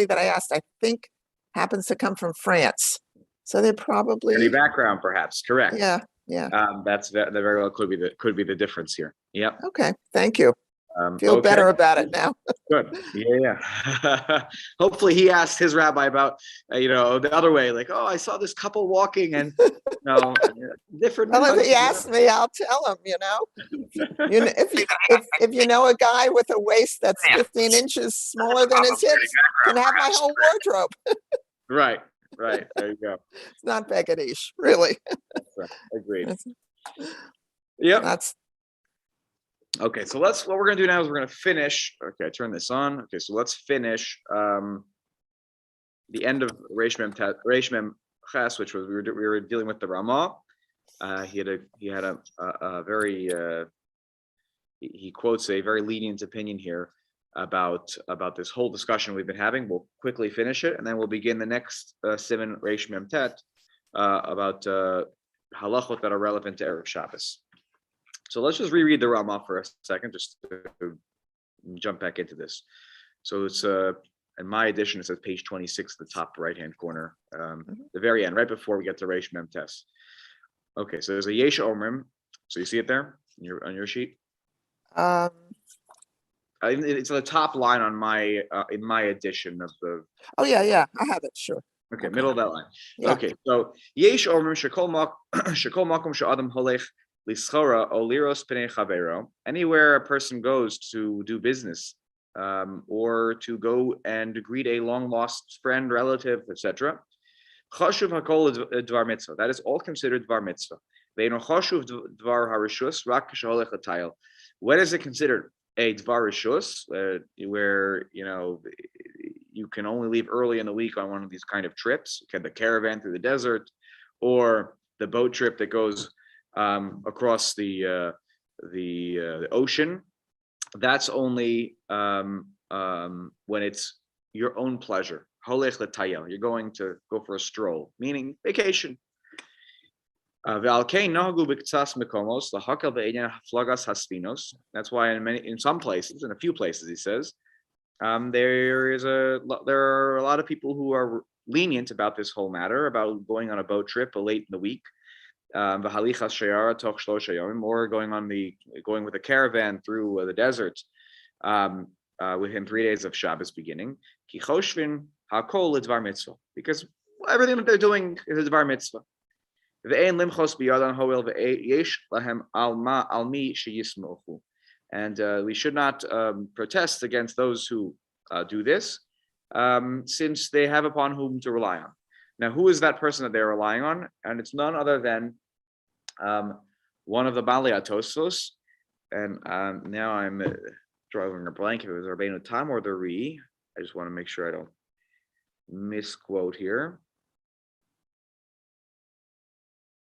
that I asked, I think happens to come from France. So they're probably Any background, perhaps. Correct. Yeah. That's that very well could be the difference here. Yep. Okay. Thank you. Feel Okay. better about it now. Good. Yeah. Hopefully he asked his rabbi about, the other way, like, oh, I saw this couple walking and, different. Well, if he asks me, I'll tell him, if you know a guy with a waist that's 15 inches smaller than his hips, can have my whole wardrobe. Right. There you go. It's not Begadish, really. Right. Agreed. Yep. That's okay. So what we're going to do now is we're going to finish. Okay. Turn this on. Okay. So let's finish the end of Reish Mem Ches, which was we were dealing with the Ramah. He quotes a very lenient opinion here about this whole discussion we've been having. We'll quickly finish it, and then we'll begin the next Siman Reish Mem Tet about halachot that are relevant to Erev Shabbos. So let's just reread the Ramah for a second, just to jump back into this. So it's in my edition, it says page 26, the top right-hand corner, the very end, right before we get to Reish Mem Tes. Okay, so there's a Yesh Omrim. So you see it there on your sheet? It's the top line on my in my edition of the. Oh yeah, I have it. Sure. Okay, middle of that line. Yeah. Okay, so Yesh Omrim Shekol Makom She'Adam Holech Lischora O Liros Pnei Chavero. Anywhere a person goes to do business, or to go and greet a long lost friend, relative, etc. Chashuv Hakol Dvar Mitzvah. That is all considered Dvar Mitzvah. Ve'eno Chashuv Dvar Harishus Rak Sheholech L'Tayil. When is it considered a Dvar Rishus, where you can only leave early in the week on one of these kind of trips, the caravan through the desert, or the boat trip that goes across the ocean? That's only when it's your own pleasure. Holech l'tayel. You're going to go for a stroll, meaning vacation. That's why in some places, in a few places, he says, there are a lot of people who are lenient about this whole matter, about going on a boat trip late in the week, or going with a caravan through the desert within 3 days of Shabbos beginning. Because everything that they're doing is a Dvar Mitzvah. And we should not protest against those who do this, since they have upon whom to rely on. Now, who is that person that they're relying on? And it's none other than one of the Balei Atosos. And now I'm drawing a blank. If it was Rabbeinu Tam or the Ri. I just want to make sure I don't misquote here.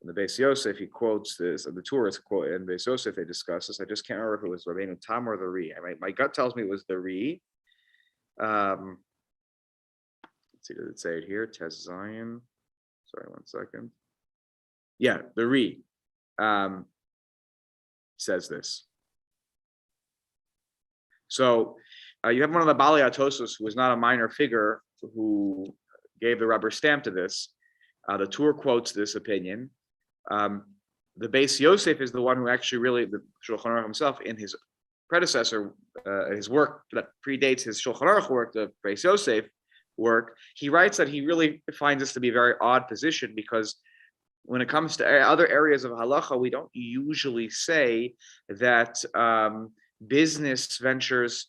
In the Beis Yosef, he quotes this, and the tourists quote, and Beis Yosef, they discuss this. I just can't remember if it was Rabbeinu Tam or the Ri. My gut tells me it was the Ri. Let's see, did it say it here? Tes Zion. Sorry, 1 second. Yeah, the Ri says this. So you have one of the Balei Atosos who was not a minor figure who gave the rubber stamp to this. The Tur quotes this opinion. The Beis Yosef is the one who actually really, the Shulchan Aruch himself, in his predecessor, his work that predates his Shulchan Aruch work, the Beis Yosef work, he writes that he really finds this to be a very odd position, because when it comes to other areas of halacha, we don't usually say that business ventures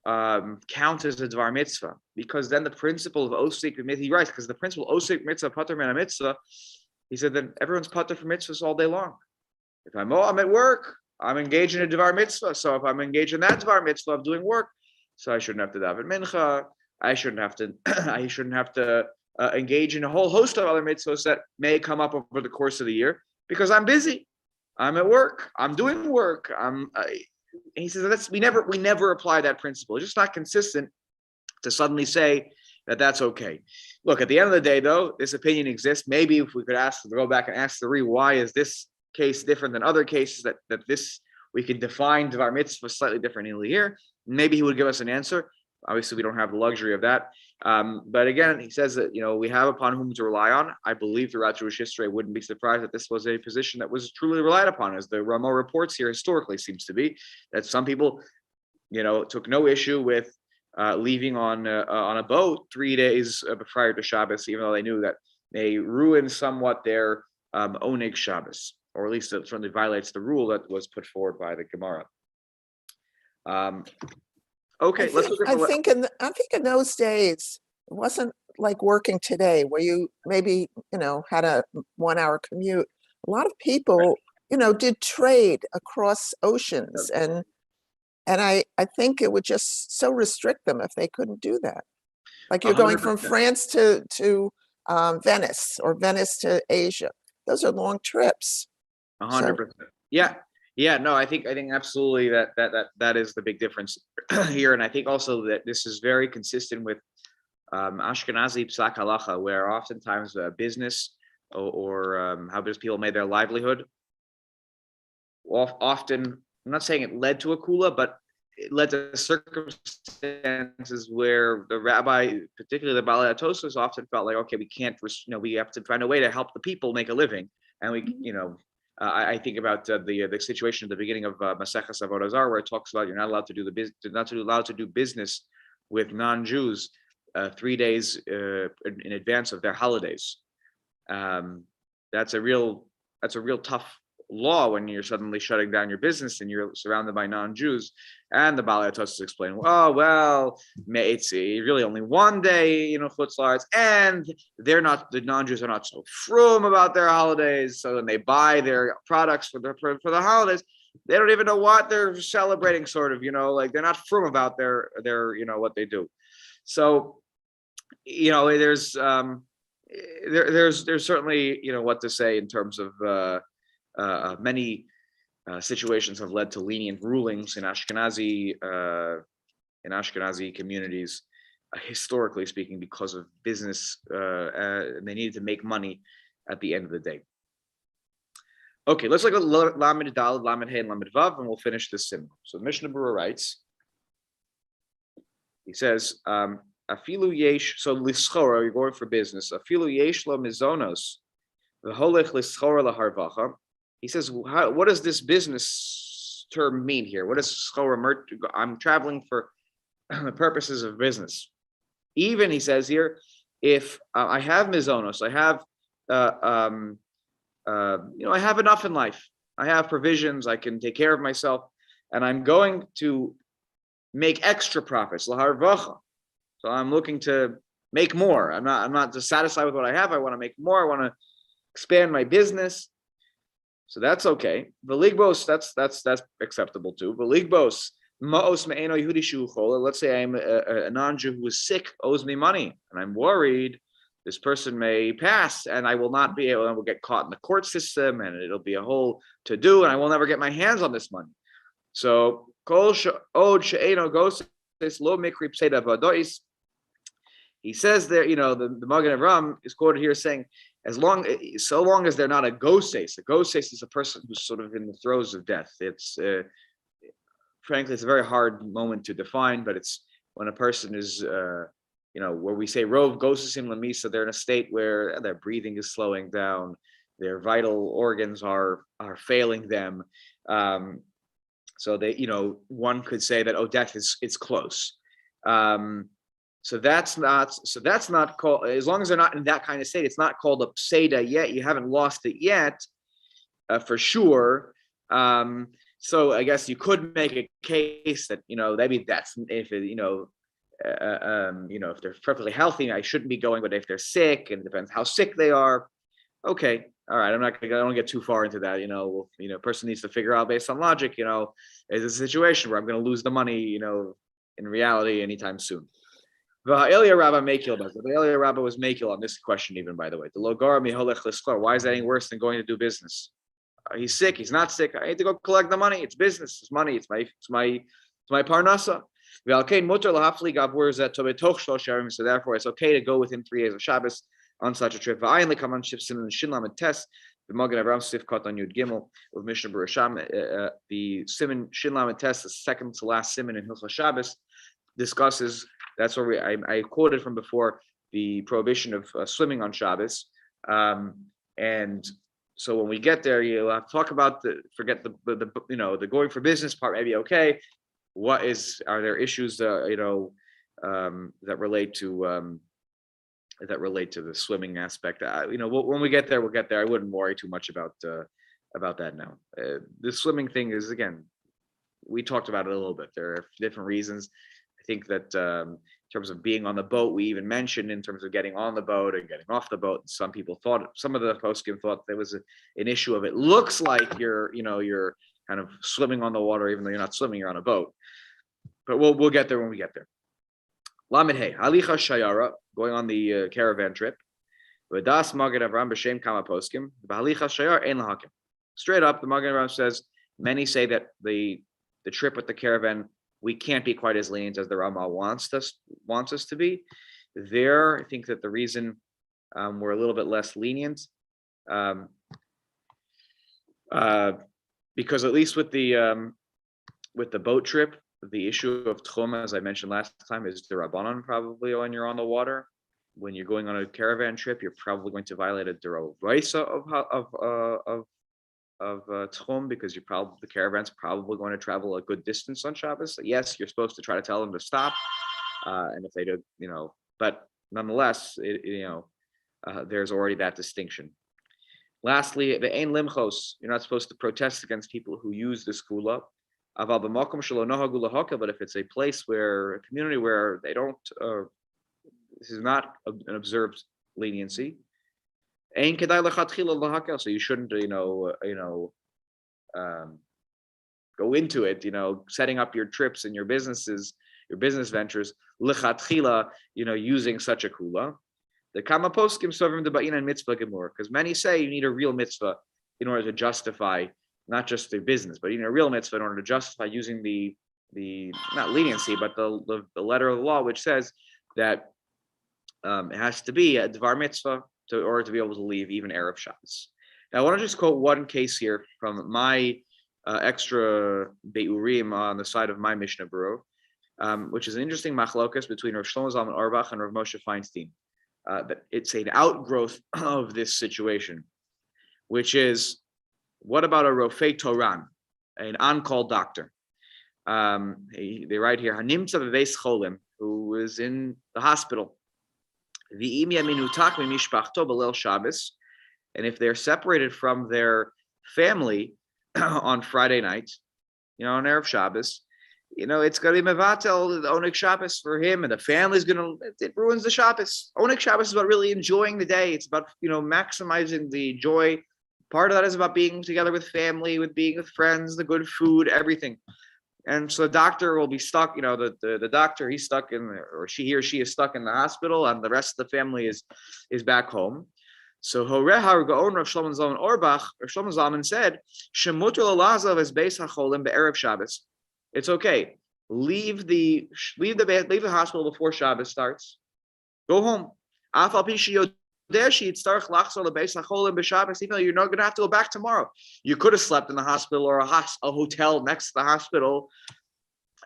count as a Dvar Mitzvah, because then the principle of Osik, he writes, because the principle Osik Mitzvah Pater Min Mitzvah, he said that everyone's Pater for mitzvahs all day long. If I'm at work, I'm engaged in a Dvar Mitzvah. So if I'm engaged in that Dvar Mitzvah of doing work, so I shouldn't have to daven mincha. I shouldn't have to engage in a whole host of other mitzvahs that may come up over the course of the year, because I'm busy. I'm at work. I'm doing work. He says we never apply that principle. It's just not consistent to suddenly say that that's okay. Look, at the end of the day, though, this opinion exists. Maybe if we could go back and ask the Ri, why is this case different than other cases, that this we can define Dvar Mitzvah slightly differently here, maybe he would give us an answer. Obviously, we don't have the luxury of that. But again, he says that, we have upon whom to rely on. I believe throughout Jewish history, I wouldn't be surprised that this was a position that was truly relied upon, as the Rama reports here historically seems to be, that some people, took no issue with leaving on a boat 3 days prior to Shabbos, even though they knew that may ruin somewhat their Oneg Shabbos, or at least it certainly violates the rule that was put forward by the Gemara. Okay, let's look at I think in those days, it wasn't like working today where you maybe, had a 1 hour commute. A lot of people, did trade across oceans, and I think it would just so restrict them if they couldn't do that. Like you're going from 100%. France to Venice, or Venice to Asia. Those are long trips. 100%. Yeah. No, I think absolutely that is the big difference here, and I think also that this is very consistent with Ashkenazi Psak Halacha, where oftentimes business or how business people made their livelihood. Often, I'm not saying it led to a kula, but it led to circumstances where the rabbi, particularly the Balei HaTosfos, often felt like, okay, we can't, we have to find a way to help the people make a living, and we, I think about the situation at the beginning of Maseches Avodah Zarah, where it talks about you're not allowed to do business with non-Jews 3 days in advance of their holidays. That's a real tough law when you're suddenly shutting down your business and you're surrounded by non-Jews. And the Balei HaTosfos explain, it's really only 1 day, chutzlaretz, and the non-Jews are not so frum about their holidays. So when they buy their products for the holidays, they don't even know what they're celebrating, sort of, like they're not frum about their what they do. So, there's certainly, what to say in terms of many situations have led to lenient rulings in Ashkenazi communities, historically speaking, because of business. They needed to make money at the end of the day. Okay, let's look at Lamed Daled, Lamed Hey, and Lamed Vav, and we'll finish this simon. So the Mishnaburu writes, he says, Afilu yesh, so lischora, you're going for business. Afilu yesh lo mizonos, v'holech lischora laharvacha. He says, what does this business term mean here? What does schora? I'm traveling for the purposes of business. Even, he says here, if I have mizonos, I have, I have enough in life. I have provisions. I can take care of myself, and I'm going to make extra profits. Laharvacha. So I'm looking to make more. I'm not just satisfied with what I have. I want to make more. I want to expand my business. So that's okay. V'ligbos, that's acceptable too. V'ligbos, ma'os me'eno Yehudi shu chola. Let's say I'm a non-Jew who is sick, owes me money, and I'm worried this person may pass, and I will not be able. I will get caught in the court system, and it'll be a whole to do, and I will never get my hands on this money. So kol she'od she'eno goses lo mikri pseida v'adois. He says there, the Magen Avraham is quoted here saying, so long as they're not a goses. A goses is a person who's sort of in the throes of death. It's frankly, it's a very hard moment to define, but it's when a person is, where we say rov gosesim lamisa, they're in a state where their breathing is slowing down, their vital organs are failing them. So they, one could say that death is close. So that's not called, as long as they're not in that kind of state, it's not called a pseida yet. You haven't lost it yet, for sure. So I guess you could make a case that, maybe that's if it, if they're perfectly healthy, I shouldn't be going, but if they're sick, and it depends how sick they are. Okay. All right. I don't get too far into that. A person needs to figure out based on logic, is a situation where I'm going to lose the money, in reality anytime soon. The Elia Rabba was makil on this question, even, by the way. The Logara miholech liskor. Why is that any worse than going to do business? He's sick. He's not sick. I need to go collect the money. It's business. It's money. It's my parnasa. So therefore, it's okay to go within 3 days of Shabbos on such a trip. The Magen Avraham Sifkat on Yud Gimel with Mishnaburu Sham. The Siman Shin Lamed Tes, the second to last Siman in Hilchot Shabbos, discusses That's where I quoted from before the prohibition of swimming on Shabbos. And so when we get there, you'll have to talk about forget the going for business part, maybe okay. Are there issues, that relate to the swimming aspect? When we get there, we'll get there. I wouldn't worry too much about that now. The swimming thing is, again, we talked about it a little bit. There are different reasons. I think that in terms of being on the boat, we even mentioned in terms of getting on the boat and getting off the boat. Some of the poskim thought there was an issue of it looks like you're kind of swimming on the water, even though you're not swimming, you're on a boat. But we'll get there when we get there. Lamed Hey, Halicha Shayara, going on the caravan trip. V'das Magen Avram b'shem kama poskim, v'halicha shayar ein lahakim. Straight up, the Magen Avram says many say that the trip with the caravan, we can't be quite as lenient as the Rama wants us to be. There, I think that the reason we're a little bit less lenient, because at least with the boat trip, the issue of tchum, as I mentioned last time, is the Rabbanon probably when you're on the water. When you're going on a caravan trip, you're probably going to violate a derogaisa of tchum, because the caravan's probably going to travel a good distance on Shabbos. So yes, you're supposed to try to tell them to stop, and if they do, but nonetheless, there's already that distinction. Lastly, the ein limchos, you're not supposed to protest against people who use this kula. But if it's a place a community where they don't, this is not an observed leniency. So you shouldn't, go into it, setting up your trips and your business ventures, using such a kula. The kama poskim sovrim debayin and mitzvah gemur, because many say you need a real mitzvah in order to justify not just the business, but a real mitzvah in order to justify using the not leniency, but the letter of the law, which says that it has to be a dvar mitzvah in order to be able to leave even Erev Shabbos. Now, I want to just quote one case here from my extra beurim on the side of my Mishnaburu, which is an interesting machlokas between Rav Shlomo Zalman Auerbach and Rav Moshe Feinstein. That it's an outgrowth of this situation, which is, what about a Rofei Toran, an on-call doctor? They write here, Hanimtza v'veis cholim, who is in the hospital. V'im yaminutak mimishpachto b'leil Shabbos, and if they're separated from their family on Friday night, on Erev Shabbos, it's going to be mevatel the Oneg Shabbos for him, and the family's it ruins the Shabbos. Oneg Shabbos is about really enjoying the day. It's about, maximizing the joy. Part of that is about being together with family, with being with friends, the good food, everything. And so the doctor will be stuck, the doctor, he's stuck or he is stuck in the hospital, and the rest of the family is back home. So Horehar Gaon Rav Shlomo Zalman Auerbach, Rav Shlomo Zalman said, Shemuter l'lazav es beis hacholim be'erev Shabbos. It's okay. Leave the hospital before Shabbos starts. Go home. Even though you're not going to have to go back tomorrow. You could have slept in the hospital or a hotel next to the hospital.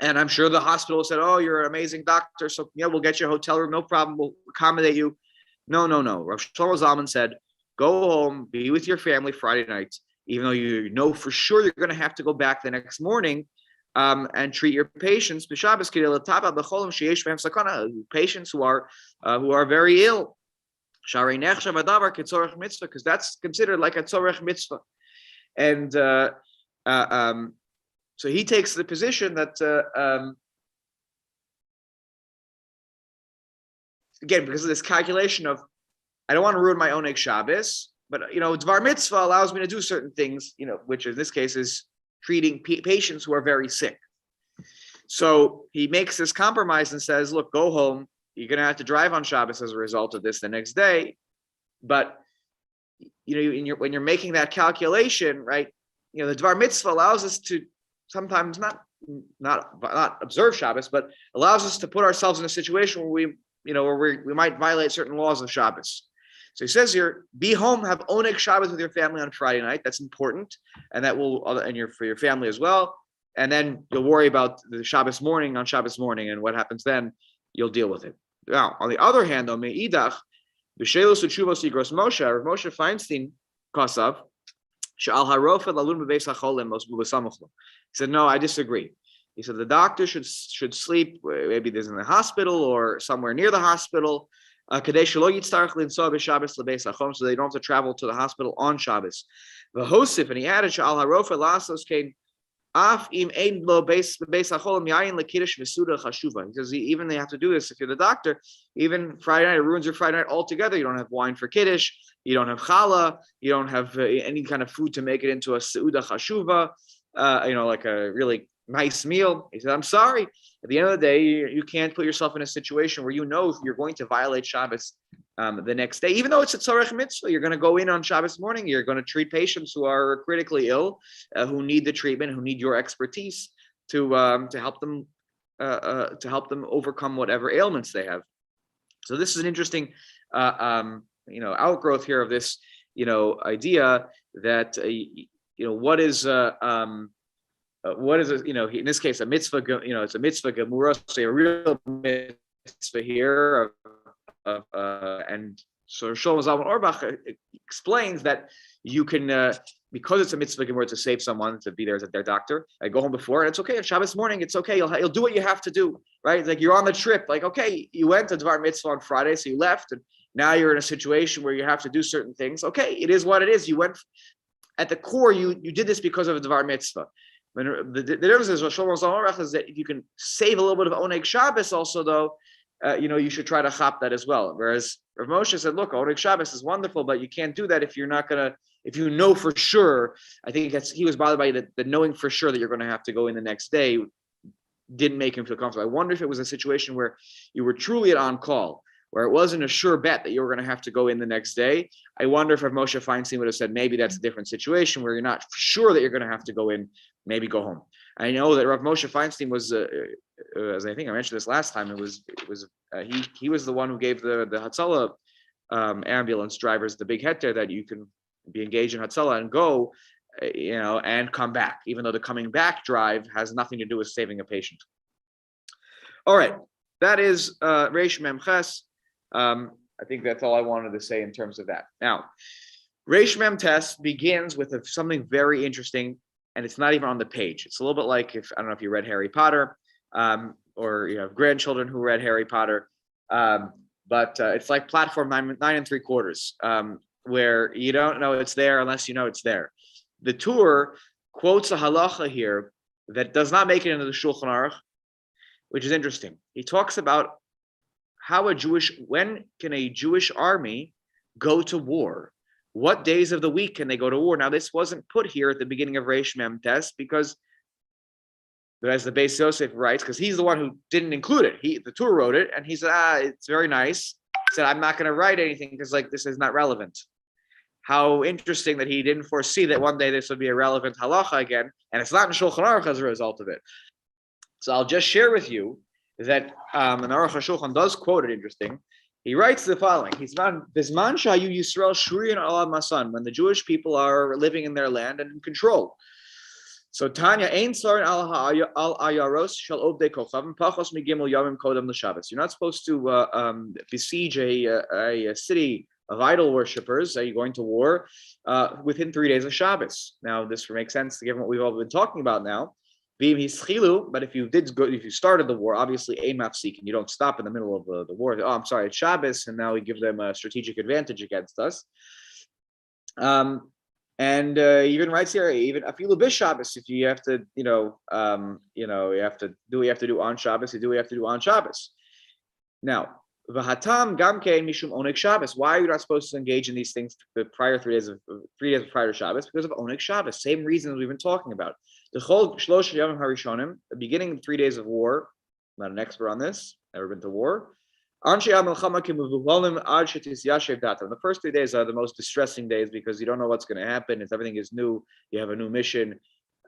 And I'm sure the hospital said, oh, you're an amazing doctor, so we'll get you a hotel room, no problem, we'll accommodate you. No. Rav Shlomo Zalman said, go home, be with your family Friday night, even though you know for sure you're going to have to go back the next morning and treat your patients. Patients who are very ill. Because that's considered like a tzorech mitzvah. And so he takes the position that, again, because of this calculation of, I don't want to ruin my Oneg Shabbos, but, dvar mitzvah allows me to do certain things, which in this case is treating patients who are very sick. So he makes this compromise and says, look, go home. You're going to have to drive on Shabbos as a result of this the next day. But, when you're making that calculation, right, the Dvar Mitzvah allows us to sometimes not observe Shabbos, but allows us to put ourselves in a situation where we might violate certain laws of Shabbos. So he says here, be home, have Oneg Shabbos with your family on Friday night. That's important. And that will, for your family as well. And then you'll worry about the Shabbos morning and what happens then. you'll deal with it. Now, on the other hand, though, me'idach, b'shelos utshuvos yigros Moshe, Rav Moshe Feinstein, Kosav, she'al harofa lalun b'beis hacholim mos b'samuch lo. He said, no, I disagree. He said the doctor should sleep, maybe there's in the hospital or somewhere near the hospital, so they don't have to travel to the hospital on Shabbos. The Hosif, and he added, she'al harofa lasos kein af im ein lo beis hacholim yayin lekiddush v'suda chashuva. He says even they have to do this if you're the doctor. Even Friday night, it ruins your Friday night altogether. You don't have wine for kiddush. You don't have challah. You don't have any kind of food to make it into a seuda chashuva. Like a really nice meal. He said, I'm sorry. At the end of the day, you can't put yourself in a situation where you know you're going to violate Shabbos the next day. Even though it's a tzarech mitzvah, you're going to go in on Shabbos morning. You're going to treat patients who are critically ill, who need the treatment, who need your expertise to help them overcome whatever ailments they have. So this is an interesting outgrowth here of this idea that what is in this case a mitzvah, it's a mitzvah gemura, so a real mitzvah here and so Shlomo Zalman Auerbach explains that you can because it's a mitzvah gemura to save someone, to be there as their doctor. I go home before and it's okay. On Shabbos morning, it's okay. You'll do what you have to do, right? Like you're on the trip. Like, okay, you went to Dvar Mitzvah on Friday, so you left, and now you're in a situation where you have to do certain things. Okay, it is what it is. You went at the core. You did this because of a Dvar Mitzvah. When the difference is what Shlomo Zalman Auerbach is that if you can save a little bit of Oneg Shabbos, also though, you should try to chop that as well. Whereas Rav Moshe said, look, Oneg Shabbos is wonderful, but you can't do that if you're not gonna. If you know for sure, I think he was bothered by the knowing for sure that you're going to have to go in the next day didn't make him feel comfortable. I wonder if it was a situation where you were truly at on call, where it wasn't a sure bet that you were going to have to go in the next day. I wonder if Moshe Feinstein would have said maybe that's a different situation where you're not sure that you're going to have to go in, maybe go home. I know that Rav Moshe Feinstein was, as I think I mentioned this last time, he was the one who gave the Hatzalah ambulance drivers the big heter that you can be engaged in Hatzalah and go, and come back, even though the coming back drive has nothing to do with saving a patient. All right, that is Reish Mem Ches. I think that's all I wanted to say in terms of that. Now, Reish Mem Tes begins with something very interesting, and it's not even on the page. It's a little bit like I don't know if you read Harry Potter, or you have grandchildren who read Harry Potter, but it's like platform 9 3/4. Where you don't know it's there unless you know it's there. The Tur quotes a halacha here that does not make it into the Shulchan Aruch, which is interesting. He talks about when can a Jewish army go to war? What days of the week can they go to war? Now, this wasn't put here at the beginning of Reish Mem Tes because, as the Beis Yosef writes, because he's the one who didn't include it. The Tur wrote it, and he said, it's very nice. He said, I'm not going to write anything because this is not relevant. How interesting that he didn't foresee that one day this would be a relevant halacha again, and it's not in Shulchan Aruch as a result of it. So I'll just share with you that an Aruch HaShulchan does quote it interesting. He writes the following: Bisman shayu Yisrael shuriyan al masan, when the Jewish people are living in their land and in control. So Tanya ein sarin al ayaros shel ovdei kochavim pachos migimel yomim kodem l'Shabbos. You're not supposed to besiege a city of idol worshippers. Are you going to war within 3 days of Shabbos? Now, this makes sense given what we've all been talking about now. But if you started the war, obviously a mafsik, and you don't stop in the middle of the war. Oh, I'm sorry, it's Shabbos, and now we give them a strategic advantage against us. And even writes here, even afilu bis Shabbos, if you have to, you have to do what you have to do on Shabbos, you do what you have to do on Shabbos. Now, V'hatam gamkein mishum oneg Shabbos. Why are you not supposed to engage in these things the prior 3 days prior to Shabbos? Because of oneg Shabbos. Same reasons we've been talking about. The chol shlosh yamim harishonim, the beginning of 3 days of war. I'm not an expert on this. Never been to war. Anshe ha-melchama kimuvuholim ad shetisyashev datam. The first 3 days are the most distressing days because you don't know what's going to happen. Everything is new. You have a new mission.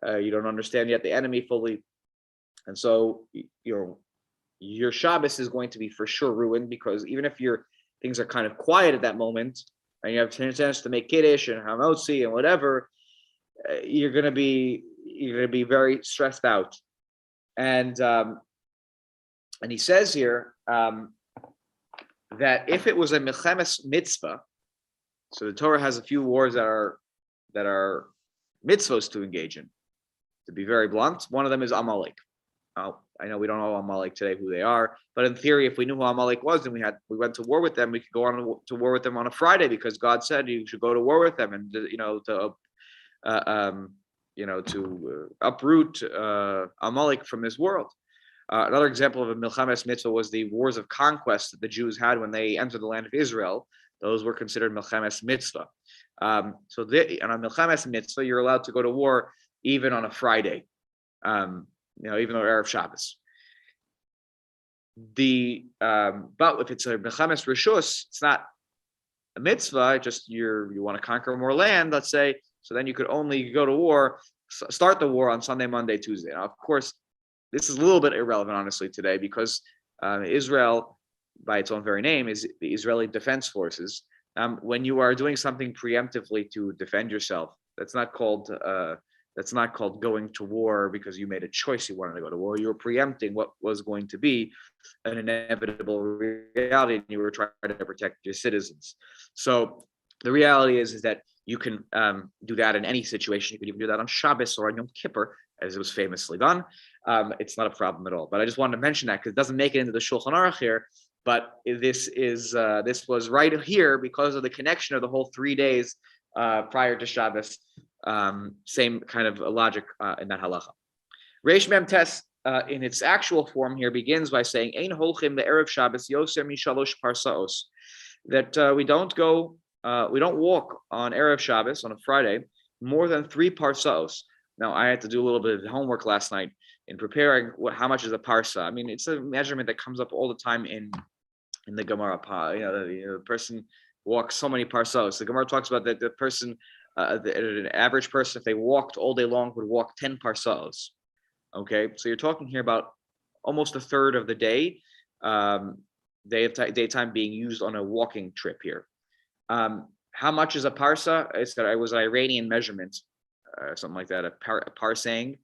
You don't understand yet the enemy fully, and so your Shabbos is going to be for sure ruined, because even if things are kind of quiet at that moment and you have a chance to make kiddush and hamotzi and whatever, you're going to be very stressed out. And And he says here that if it was a milchemes mitzvah, so the Torah has a few wars that are mitzvahs to engage in. To be very blunt, one of them is Amalek. I know we don't know Amalek today who they are, but in theory, if we knew who Amalek was and we went to war with them, we could go on to war with them on a Friday because God said you should go to war with them and to uproot Amalek from this world. Another example of a milchemes mitzvah was the wars of conquest that the Jews had when they entered the land of Israel. Those were considered milchemes mitzvah. On a milchemes mitzvah, you're allowed to go to war even on a Friday, even though Erev Shabbos. But if it's a milchemes rishus, it's not a mitzvah. Just you want to conquer more land, let's say. So then you could only go to war, start the war on Sunday, Monday, Tuesday. Now, of course, this is a little bit irrelevant, honestly, today because Israel, by its own very name, is the Israeli Defense Forces. When you are doing something preemptively to defend yourself, that's not called going to war because you made a choice you wanted to go to war. You were preempting what was going to be an inevitable reality, and you were trying to protect your citizens. So the reality is that you can do that in any situation. You could even do that on Shabbos or on Yom Kippur, as it was famously done. It's not a problem at all. But I just wanted to mention that because it doesn't make it into the Shulchan Aruch here. But this was right here because of the connection of the whole 3 days prior to Shabbos. Same kind of logic in that halacha. Reish Mem Tes in its actual form here begins by saying Ein holchim le'erev Shabbos yoser mishalosh parsaos, that we don't walk on Erev Shabbos on a Friday more than 3 parsaos. Now I had to do a little bit of homework last night in preparing how much is a parsa. I mean, it's a measurement that comes up all the time in the Gemara. The person walks so many parsaos. The Gemara talks about that the person. An average person, if they walked all day long, would walk 10 parsaos. Okay, so you're talking here about almost a third of the day, daytime being used on a walking trip here. How much is a parsa? It was an Iranian measurement, something like that, a parsang,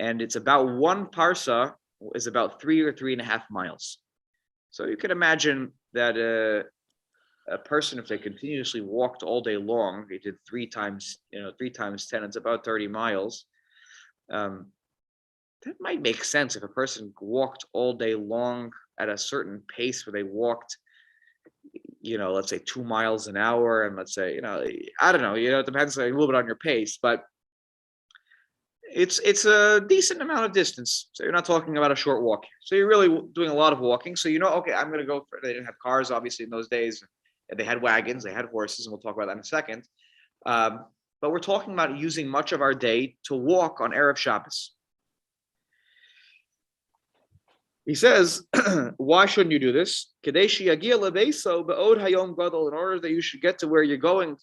and it's about 1 parsa is about 3 or 3.5 miles. So you can imagine that a person, if they continuously walked all day long, they did 3 times 10, it's about 30 miles. That might make sense if a person walked all day long at a certain pace where they walked, let's say 2 miles an hour. And let's say, I don't know, it depends a little bit on your pace, but it's a decent amount of distance. So you're not talking about a short walk. So you're really doing a lot of walking. So, okay, I'm going to go they didn't have cars, obviously, in those days. They had wagons, they had horses, and we'll talk about that in a second. But we're talking about using much of our day to walk on Erev Shabbos. He says, why shouldn't you do this? In order that you should get to where you're going,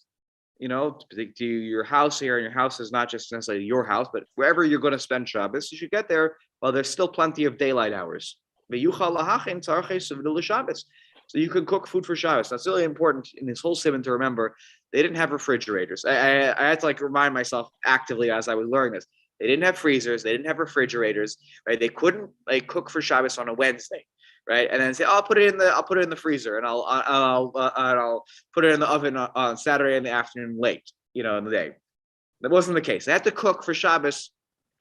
to your house here, and your house is not just necessarily your house, but wherever you're going to spend Shabbos, you should get there while there's still plenty of daylight hours. So you can cook food for Shabbos. That's really important in this whole simon to remember. They didn't have refrigerators. I had to remind myself actively as I was learning this. They didn't have freezers. They didn't have refrigerators. Right? They couldn't cook for Shabbos on a Wednesday, right? And then say, I'll put it in the freezer, and I'll put it in the oven on Saturday in the afternoon, late, in the day. That wasn't the case. They had to cook for Shabbos,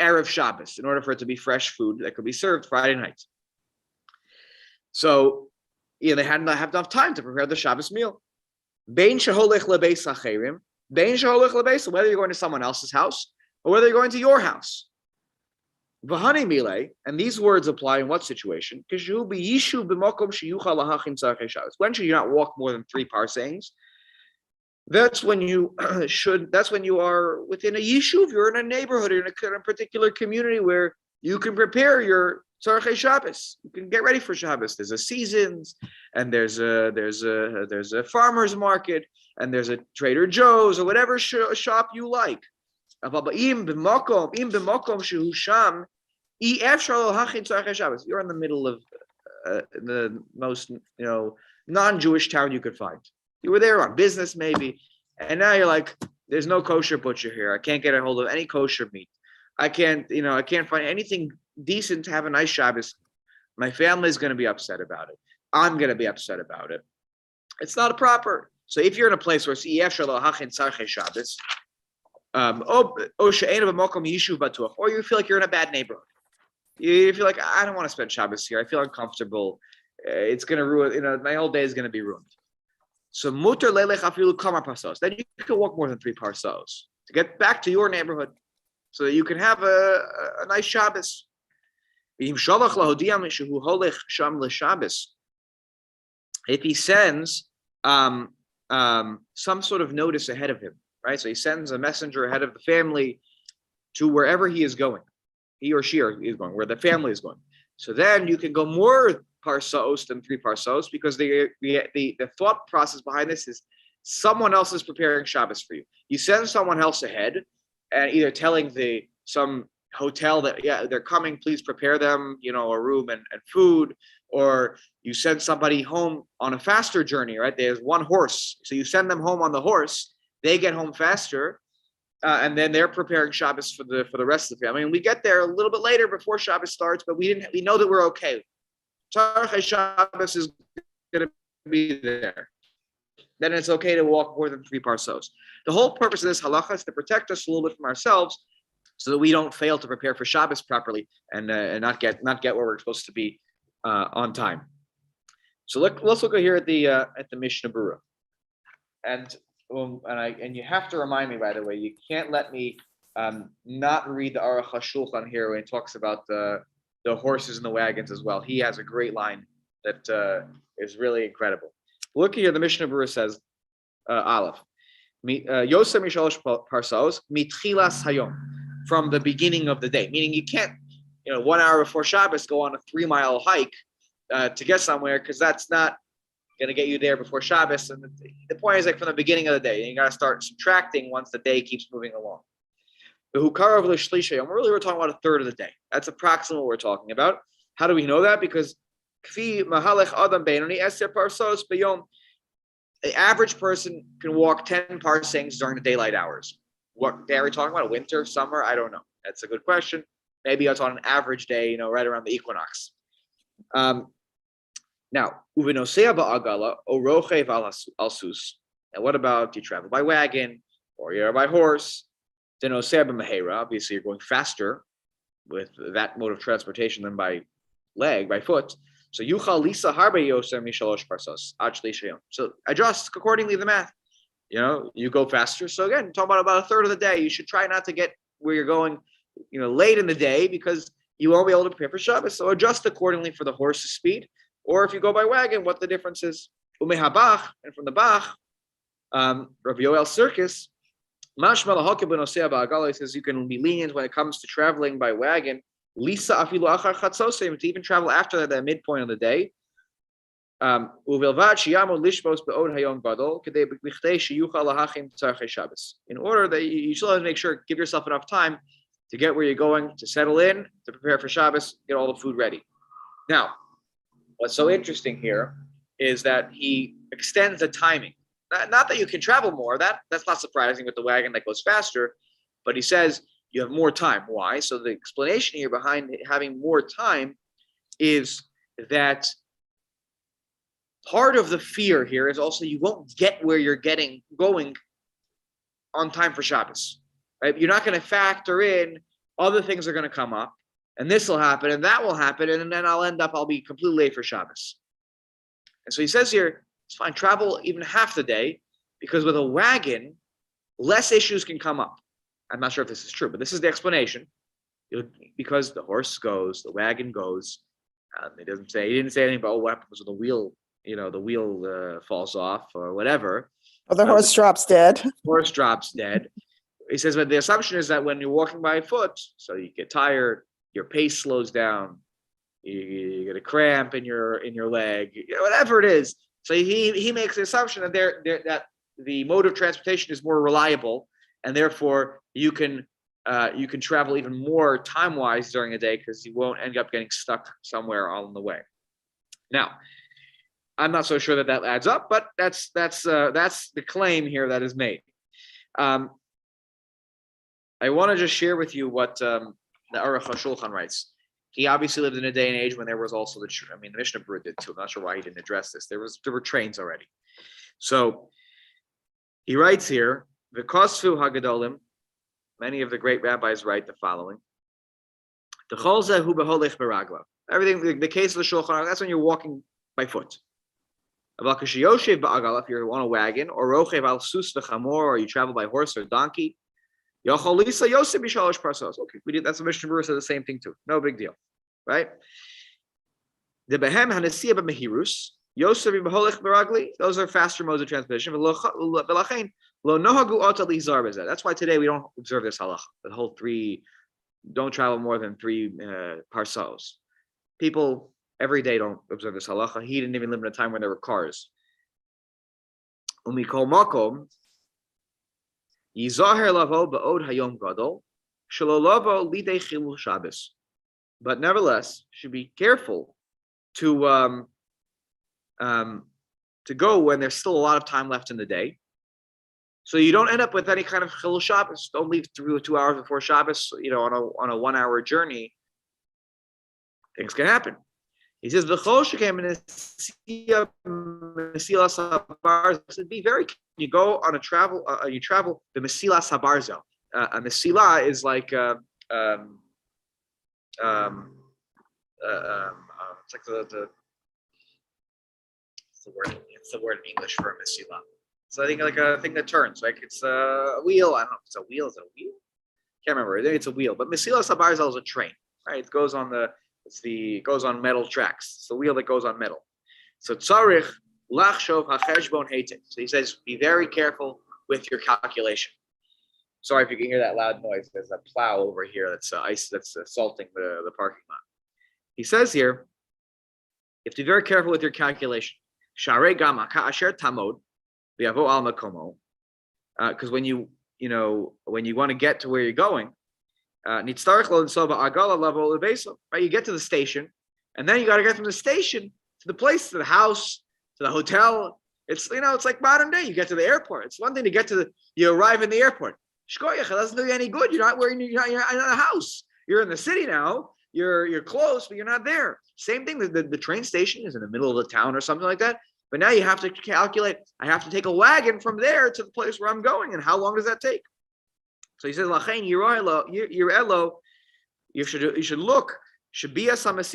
Erev Shabbos, in order for it to be fresh food that could be served Friday night. So they had not have enough time to prepare the Shabbos meal. Whether you're going to someone else's house or whether you're going to your house. And these words apply in what situation? When should you not walk more than 3 parsangs? That's when you are within a yishuv, you're in a neighborhood, you're in a particular community where you can prepare your Tzarchei Shabbos. You can get ready for Shabbos. There's a seasons, and there's a farmer's market, and there's a Trader Joe's or whatever shop you like. You're in the middle of the most non-Jewish town you could find. You were there on business maybe, and now you're like, there's no kosher butcher here. I can't get a hold of any kosher meat. I can't find anything decent to have a nice Shabbos. My family is going to be upset about it. I'm going to be upset about it. It's not proper. So if you're in a place where or you feel like you're in a bad neighborhood, you feel like I don't want to spend Shabbos here. I feel uncomfortable. It's going to ruin. My whole day is going to be ruined. So muter lelech afilu kamar parsos. Then you can walk more than 3 parsos to get back to your neighborhood, so that you can have a nice Shabbos. If he sends some sort of notice ahead of him, right? So he sends a messenger ahead of the family to wherever he is going, he or she is going, where the family is going. So then you can go more parsos than 3 parsos, because the thought process behind this is someone else is preparing Shabbos for you. You send someone else ahead, and either telling some hotel that they're coming, please prepare them, a room and food, or you send somebody home on a faster journey, right? There's one horse, so you send them home on the horse. They get home faster, and then they're preparing Shabbos for the rest of the family. And we get there a little bit later before Shabbos starts, but we know that we're okay. Shabbos is going to be there. Then it's okay to walk more than 3 parsos. The whole purpose of this halacha is to protect us a little bit from ourselves, so that we don't fail to prepare for Shabbos properly and not get where we're supposed to be on time. So let's look here at the Mishnaburu, and you have to remind me, by the way, you can't let me not read the Aruch HaShulchan here when he talks about the horses and the wagons as well. He has a great line that is really incredible. Look here, the Mishnaburu says, Aleph, Yosem Mishalosh Parsos Mitchilas Hayom, from the beginning of the day. Meaning you can't, 1 hour before Shabbos, go on a 3-mile hike to get somewhere, because that's not going to get you there before Shabbos. And the point is, like, from the beginning of the day, you got to start subtracting once the day keeps moving along. We're really talking about a third of the day. That's approximately what we're talking about. How do we know that? Because the average person can walk 10 parsings during the daylight hours. What day are we talking about? Winter, summer? I don't know. That's a good question. Maybe it's on an average day, right around the equinox. Now, uvinosea ba'agala orochev al sus. And what about you travel by wagon or you're by horse? Denosea b'mehera. Obviously, you're going faster with that mode of transportation than by foot. So yuchal lisa harbe yosem mishalosh parsos. So adjust accordingly the math. You go faster. So again, talking about a third of the day. You should try not to get where you're going, late in the day, because you won't be able to prepare for Shabbos. So adjust accordingly for the horse's speed. Or if you go by wagon, what the difference is. Umehabach, and from the Bach, Rav Yoel Circus, Mashma lahakeh b'nosea ba'agala, says you can be lenient when it comes to traveling by wagon. Lisa afilu achar chatzosim, to even travel after the midpoint of the day. In order that you still have to make sure, give yourself enough time to get where you're going, to settle in, to prepare for Shabbos, get all the food ready. Now, what's so interesting here is that he extends the timing. Not that you can travel more, that's not surprising with the wagon that goes faster, but he says you have more time. Why? So the explanation here behind having more time is that part of the fear here is also you won't get where you're going on time for Shabbos. Right? You're not going to factor in other things are going to come up, and this will happen, and that will happen, and then I'll be completely late for Shabbos. And so he says here, it's fine, travel even half the day, because with a wagon, less issues can come up. I'm not sure if this is true, but this is the explanation. Because the horse goes, the wagon goes. He didn't say anything about what happens with the wheel. The wheel falls off or whatever. Or the horse drops dead. Horse drops dead. He says, but the assumption is that when you're walking by foot, so you get tired, your pace slows down, you get a cramp in your leg, whatever it is. So he makes the assumption that that the mode of transportation is more reliable, and therefore you can travel even more time-wise during the day, because you won't end up getting stuck somewhere on the way. Now, I'm not so sure that adds up, but that's the claim here that is made. I want to just share with you what the Aruch HaShulchan writes. He obviously lived in a day and age when there was also the Mishnaburu did too. I'm not sure why he didn't address this. There were trains already. So he writes here, V'kosfu hagadolim, many of the great rabbis write the following. Everything, the case of the Shulchan Aruch, that's when you're walking by foot. If you're on a wagon, or rochev al sus v'chamor, or you travel by horse or donkey, okay, we did. That's what Mishnaburu said the same thing too. No big deal, right? The behem hanesiya b'mehirus, yosef b'holech b'ragli. Those are faster modes of transmission. That's why today we don't observe this halacha. The whole three, don't travel more than 3 parsos. People every day don't observe this halacha. He didn't even live in a time when there were cars. Umikol makom. Yizaher lavo ba'od hayom gadol, shalolavo lidei chilul Shabbos. But nevertheless, should be careful to go when there's still a lot of time left in the day, so you don't end up with any kind of chilul Shabbos. Don't leave 2 hours before Shabbos. On a 1 hour journey, things can happen. He says, be very careful. You go on a travel, you travel the Mesilas Habarzel. A Mesila is like, it's like it's the word in English for a Mesila. So I think like a thing that turns, like it's a wheel. I don't know if it's a wheel. Is it a wheel? Can't remember. I think it's a wheel. But Mesilas Habarzel is a train, right? It goes on goes on metal tracks. It's the wheel that goes on metal. So tzarich lachshov hacheshbon heitin. So he says, be very careful with your calculation. Sorry if you can hear that loud noise. There's a plow over here that's salting the parking lot. He says here, you have to be very careful with your calculation. Sharei gama ka'asher tamod v'yavo al makomo. Because when you want to get to where you're going, right? You get to the station, and then you got to get from the station to the place, to the house, to the hotel. It's like modern day. You get to the airport. It's one thing to you arrive in the airport. Shkoyach, it doesn't do you any good. You're not in a house. You're in the city now. You're close, but you're not there. Same thing. The train station is in the middle of the town or something like that. But now you have to calculate. I have to take a wagon from there to the place where I'm going, and how long does that take? So he says, "Lachain yirelo, you should look. What's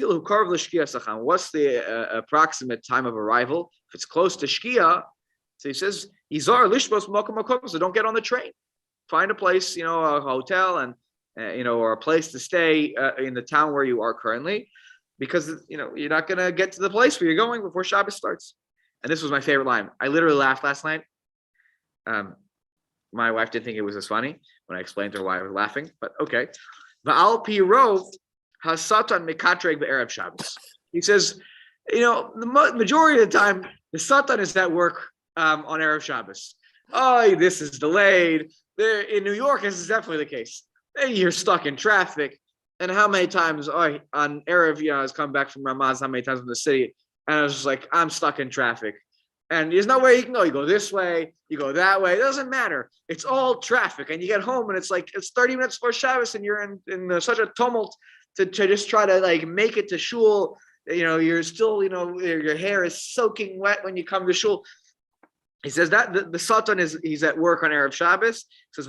the approximate time of arrival? If it's close to shkia, so he says, so don't get on the train. Find a place, a hotel, and or a place to stay in the town where you are currently, because you're not going to get to the place where you're going before Shabbos starts." And this was my favorite line. I literally laughed last night. My wife didn't think it was as funny when I explained to her why I was laughing, but okay. Va'al pi rov hasatan mikatreg be'erev Shabbos. He says, the majority of the time, the satan is at work on erev Shabbos. Oh, this is delayed. There in New York, this is definitely the case. You're stuck in traffic. And how many times on erev, I was coming back from Ramaz, how many times from the city, and I was just like, I'm stuck in traffic. And there's no way you can go. You go this way, you go that way. It doesn't matter. It's all traffic. And you get home and it's 30 minutes before Shabbos and you're in such a tumult to just try to make it to shul. You're still, your hair is soaking wet when you come to shul. He says that the Satan he's at work on Erev Shabbos. He says,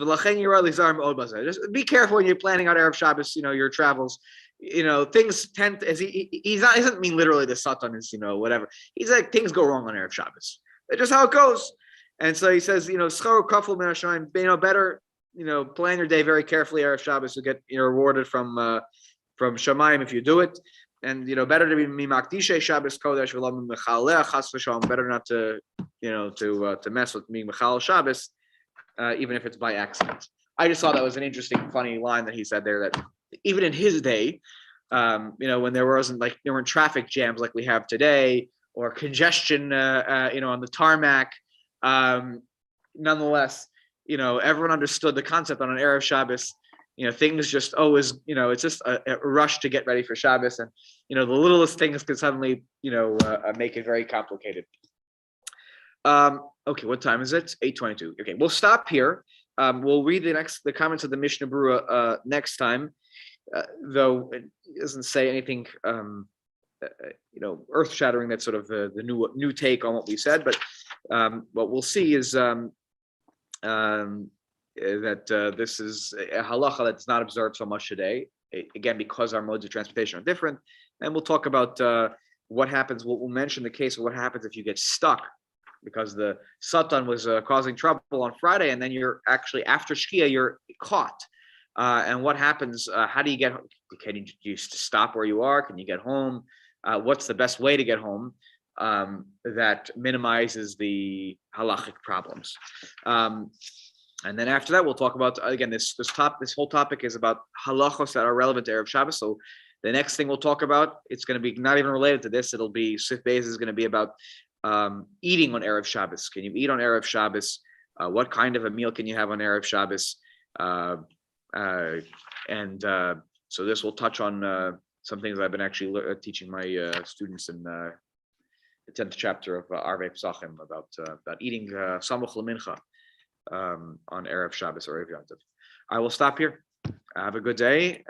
just be careful when you're planning out Erev Shabbos, your travels. Things tend to, he doesn't mean literally the Satan is, whatever. He's like, things go wrong on Erev Shabbos. That's just how it goes. And so he says, scharo kafel min hashamayim, better, plan your day very carefully. Erev Shabbos will get, rewarded from Shamayim if you do it. And, better to be mimakdishe Shabbos kodesh v'lo mechaleh chas v'shalom. Better not to, to mess with being mechal Shabbos, even if it's by accident. I just thought that was an interesting, funny line that he said there, that even in his day, when there weren't traffic jams like we have today, or congestion, on the tarmac, nonetheless, everyone understood the concept on an Erev Shabbos. Things just always, it's just a rush to get ready for Shabbos, and the littlest things could suddenly, make it very complicated. Okay, what time is it? 8:22. Okay, we'll stop here. We'll read the comments of the Mishnaburu next time. though it doesn't say anything, earth-shattering. That's sort of the new take on what we said. But what we'll see is that this is a halacha that's not observed so much today. Again, because our modes of transportation are different, and we'll talk about what happens. We'll mention the case of what happens if you get stuck because the Satan was causing trouble on Friday, and then you're actually after Shkia, you're caught. And what happens? How do you get? Can you stop where you are? Can you get home? What's the best way to get home that minimizes the halachic problems? And then after that, we'll talk about again this whole topic is about halachos that are relevant to Erev Shabbos. So the next thing we'll talk about, it's going to be not even related to this. It'll be Sif Beis is going to be about eating on Erev Shabbos. Can you eat on Erev Shabbos? What kind of a meal can you have on Erev Shabbos? So this will touch on some things I've been actually teaching my students in the 10th chapter of Arvei Pesachim about eating Samuch L'Mincha on Erev Shabbos or Erev Yom Tov. I will stop here. Have a good day.